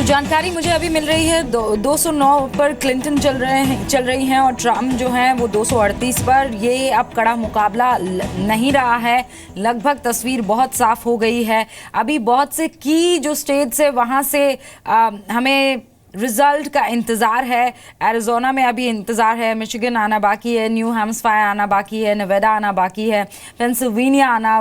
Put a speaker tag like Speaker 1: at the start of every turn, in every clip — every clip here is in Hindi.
Speaker 1: तो जानकारी मुझे अभी मिल रही है 209 पर क्लिंटन चल रही हैं और ट्रम्प जो हैं वो 238 पर। ये अब कड़ा मुकाबला नहीं रहा है, लगभग तस्वीर बहुत साफ हो गई है। अभी बहुत से की जो स्टेट्स है वहाँ से हमें रिजल्ट का इंतज़ार है। एरिज़ोना में अभी इंतज़ार है, मिशिगन आना बाकी है, न्यू हैम्पशायर आना बाकी है, नेवाडा आना बाकी है, पेंसिल्वेनिया आना,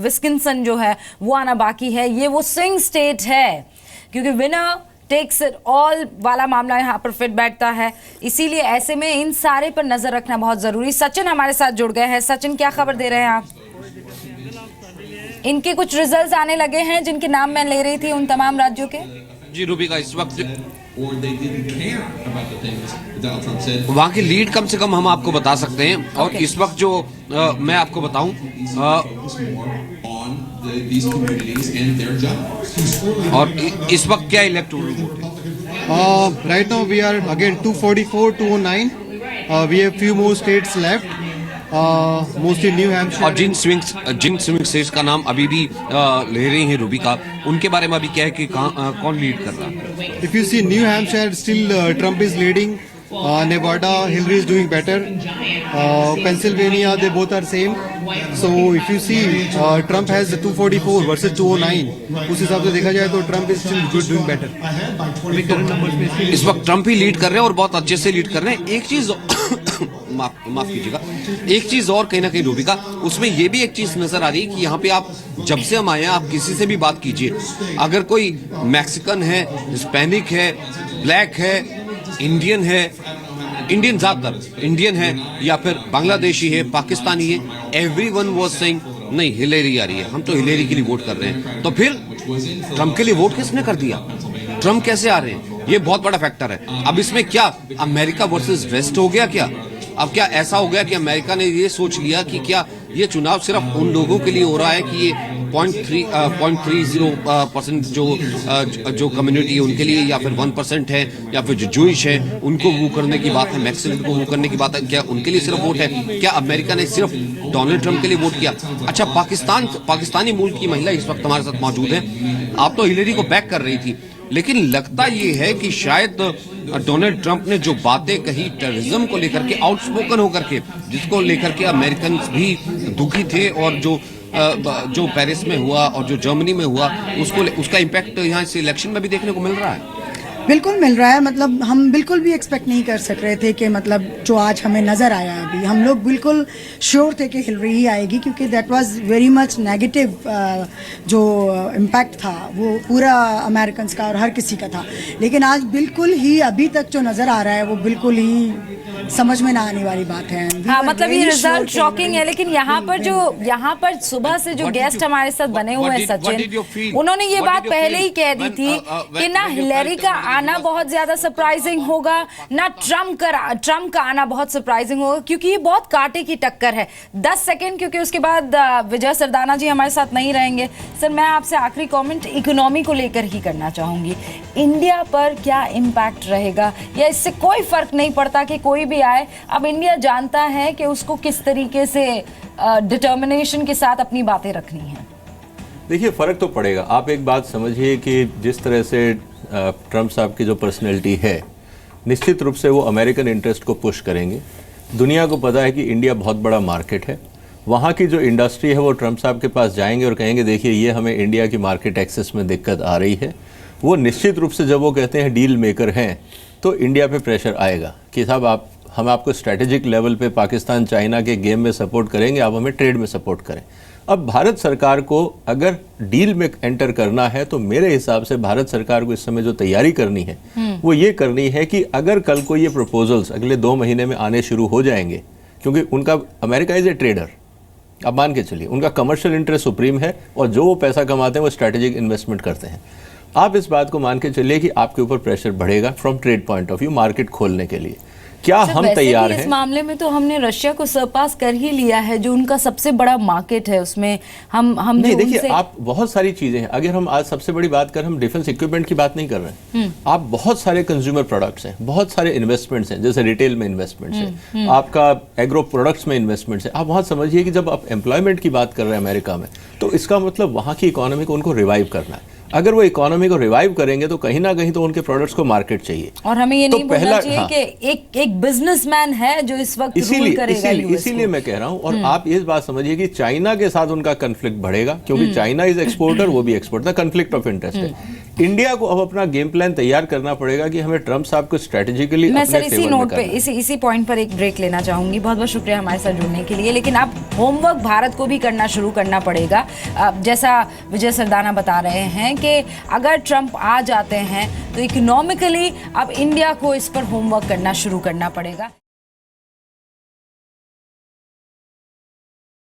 Speaker 1: विस्कॉन्सिन जो है वो आना बाकी है। ये वो स्विंग स्टेट है क्योंकि विनर टेक्स इट ऑल वाला मामला यहाँ पर फिट बैठता है, इसीलिए ऐसे में इन सारे पर नज़र रखना बहुत ज़रूरी। सचिन हमारे साथ जुड़ गए हैं। सचिन, क्या खबर दे रहे हैं आप? इनके कुछ रिजल्ट्स आने लगे हैं जिनके नाम मैं ले रही थी उन तमाम राज्यों के।
Speaker 2: जी रूबी का इस वक्त वहाँ की लीड कम से कम हम आपको बता सकते हैं। और इस वक्त जो मैं आपको बताऊं और इस वक्त क्या इलेक्टोरल वोट है?
Speaker 3: Right now we are again 244 209. We have few more states left. Mostly New Hampshire.
Speaker 2: और जिन स्विंग स्टेट्स का नाम अभी भी ले रही हैं रूबी का, उनके बारे में अभी क्या है कि कौन लीड कर रहा है?
Speaker 3: If you see New Hampshire, still Trump is leading. Nevada, Hillary is doing better. Pennsylvania, they both are same. So if you see, Trump has 244 versus 209. उस हिसाब से देखा जाए तो Trump is still doing better.
Speaker 2: इस वक्त ट्रम्प ही लीड कर रहे हैं और बहुत अच्छे से लीड कर रहे हैं। एक चीज माफ कीजिएगा, एक चीज और कहीं ना कहीं रूबी का, उसमें ये भी एक चीज नजर आ रही है कि यहाँ पे आप जब से हम आए हैं, आप किसी से भी बात कीजिए, अगर कोई मैक्सिकन है, हिस्पैनिक है, ब्लैक है, इंडियन है, इंडियन ज्यादातर इंडियन है, या फिर बांग्लादेशी है, पाकिस्तानी है, एवरीवन वाज सेइंग नहीं हिलेरी आ रही है, हम तो हिलेरी के लिए वोट कर रहे हैं। तो फिर ट्रम्प के लिए वोट किसने कर दिया? ट्रम्प कैसे आ रहे हैं? ये बहुत बड़ा फैक्टर है। अब इसमें क्या अमेरिका वर्सेस वेस्ट हो गया क्या? अब क्या ऐसा हो गया कि अमेरिका ने ये सोच लिया कि क्या ये चुनाव सिर्फ उन लोगों के लिए हो रहा है कि ये 0.30% जो कम्युनिटी है उनके लिए, या फिर 1% है, या फिर जो जूइश है उनको वो करने की बात है, मैक्सिकन को वो करने की बात है, क्या उनके लिए सिर्फ वोट है? क्या अमेरिका ने सिर्फ डोनाल्ड ट्रंप के लिए वोट किया? अच्छा, पाकिस्तानी मूल की महिला इस वक्त हमारे साथ मौजूद है। आप तो हिलेरी को बैक कर रही थी, लेकिन लगता ये है कि शायद डोनाल्ड ट्रंप ने जो बातें कही टेररिज्म को लेकर के, आउटस्पोकन होकर के, जिसको लेकर के अमेरिकन भी दुखी थे, और जो पेरिस में हुआ और जो जर्मनी में हुआ, उसका इम्पैक्ट यहाँ इस इलेक्शन में भी देखने को मिल रहा है।
Speaker 4: बिल्कुल मिल रहा है। मतलब हम बिल्कुल भी एक्सपेक्ट नहीं कर सक रहे थे कि मतलब जो आज हमें नज़र आया, अभी हम लोग बिल्कुल श्योर थे कि हिलरी ही आएगी, क्योंकि that was very much negative जो इम्पैक्ट था वो पूरा अमेरिकन का और हर किसी का था। लेकिन आज बिल्कुल ही अभी तक जो नज़र आ रहा है वो बिल्कुल ही समझ में ना आने वाली बात है।
Speaker 1: हाँ, मतलब ये रिजल्ट शॉकिंग है। लेकिन यहाँ पर सुबह से जो गेस्ट हमारे साथ बने हुए हैं सचिन, उन्होंने ये बात पहले ही कह दी थी कि ना हिलेरी का आना बहुत ज्यादा सरप्राइजिंग होगा, ना ट्रम्प का आना बहुत सरप्राइजिंग होगा, क्योंकि ये बहुत कांटे की टक्कर है। 10 सेकंड, क्योंकि उसके बाद विजय सरदाना जी हमारे साथ नहीं रहेंगे। सर, मैं आपसे आखिरी कमेंट इकोनॉमी को लेकर ही करना चाहूंगी। इंडिया पर क्या इम्पैक्ट रहेगा, या इससे कोई फर्क नहीं पड़ता कि कोई भी आए? अब इंडिया जानता है कि उसको किस तरीके से डिटर्मिनेशन के साथ अपनी बातें रखनी है।
Speaker 5: देखिए, फर्क तो पड़ेगा। आप एक बात समझिए कि जिस तरह से ट्रम्प साहब की जो पर्सनैलिटी है, निश्चित रूप से वो अमेरिकन इंटरेस्ट को पुश करेंगे। दुनिया को पता है कि इंडिया बहुत बड़ा मार्केट है। वहाँ की जो इंडस्ट्री है वो ट्रम्प साहब के पास जाएंगे और कहेंगे देखिए ये हमें इंडिया की मार्केट एक्सेस में दिक्कत आ रही है। वो निश्चित रूप से जब वो कहते हैं डील मेकर हैं, तो इंडिया पे प्रेशर आएगा कि साहब हम आपको स्ट्रैटेजिक लेवल पे पाकिस्तान चाइना के गेम में सपोर्ट करेंगे, आप हमें ट्रेड में सपोर्ट करें। अब भारत सरकार को अगर डील में एंटर करना है, तो मेरे हिसाब से भारत सरकार को इस समय जो तैयारी करनी है वो ये करनी है कि अगर कल को ये प्रपोजल्स अगले 2 महीने में आने शुरू हो जाएंगे, क्योंकि उनका अमेरिका इज ए ट्रेडर, अब मान के चलिए उनका कमर्शियल इंटरेस्ट सुप्रीम है, और जो वो पैसा कमाते हैं वो स्ट्रैटेजिक इन्वेस्टमेंट करते हैं। आप इस बात को मान के चलिए कि आपके ऊपर प्रेशर बढ़ेगा from trade point of view, market खोलने के लिए। क्या हम तैयार हैं?
Speaker 1: इस मामले में तो हमने रशिया को सरपास कर ही लिया है, जो उनका सबसे बड़ा मार्केट है। उसमें हम
Speaker 5: नहीं, देखिए आप बहुत सारी चीजें हैं। अगर हम आज सबसे बड़ी बात करें, हम डिफेंस इक्विपमेंट की बात नहीं कर रहे हैं। आप बहुत सारे कंज्यूमर प्रोडक्ट्स हैं, बहुत सारे इन्वेस्टमेंट्स हैं, जैसे रिटेल में इन्वेस्टमेंट्स है, आपका एग्रो प्रोडक्ट्स में इन्वेस्टमेंट्स है। आप वहां समझिए कि जब आप एम्प्लॉयमेंट की बात कर रहे हैं अमेरिका में, तो इसका मतलब वहां की इकोनॉमी को उनको रिवाइव करना है। अगर वो इकोनॉमी को रिवाइव करेंगे तो कहीं ना कहीं तो उनके प्रोडक्ट्स को मार्केट चाहिए।
Speaker 1: और हमें ये
Speaker 5: तो
Speaker 1: नहीं भूलना
Speaker 5: पहला-
Speaker 1: चाहिए
Speaker 5: हाँ।
Speaker 1: कि एक बिजनेसमैन है जो इस वक्त रूल करेगा यूएस
Speaker 5: इसीलिए
Speaker 1: को।
Speaker 5: मैं कह रहा हूं। और आप ये बात समझिए कि चाइना के साथ उनका कन्फ्लिक्ट बढ़ेगा, क्योंकि चाइना इज एक्सपोर्टर, वो भी एक्सपोर्टर, कन्फ्लिक्ट ऑफ इंटरेस्ट है। इंडिया को अब अपना गेम प्लान तैयार करना पड़ेगा कि हमें ट्रम्प साहब को स्ट्रेटेजिकली
Speaker 1: मैं
Speaker 5: अपने
Speaker 1: सर इसी
Speaker 5: फेवर में
Speaker 1: नोट पे
Speaker 5: करना है।
Speaker 1: इसी पॉइंट पर एक ब्रेक लेना चाहूंगी। बहुत बहुत शुक्रिया हमारे साथ जुड़ने के लिए। लेकिन अब होमवर्क भारत को भी करना शुरू करना पड़ेगा। जैसा विजय सरदाना बता रहे हैं कि अगर ट्रंप आ जाते हैं तो इकोनॉमिकली अब इंडिया को इस पर होमवर्क करना शुरू करना पड़ेगा।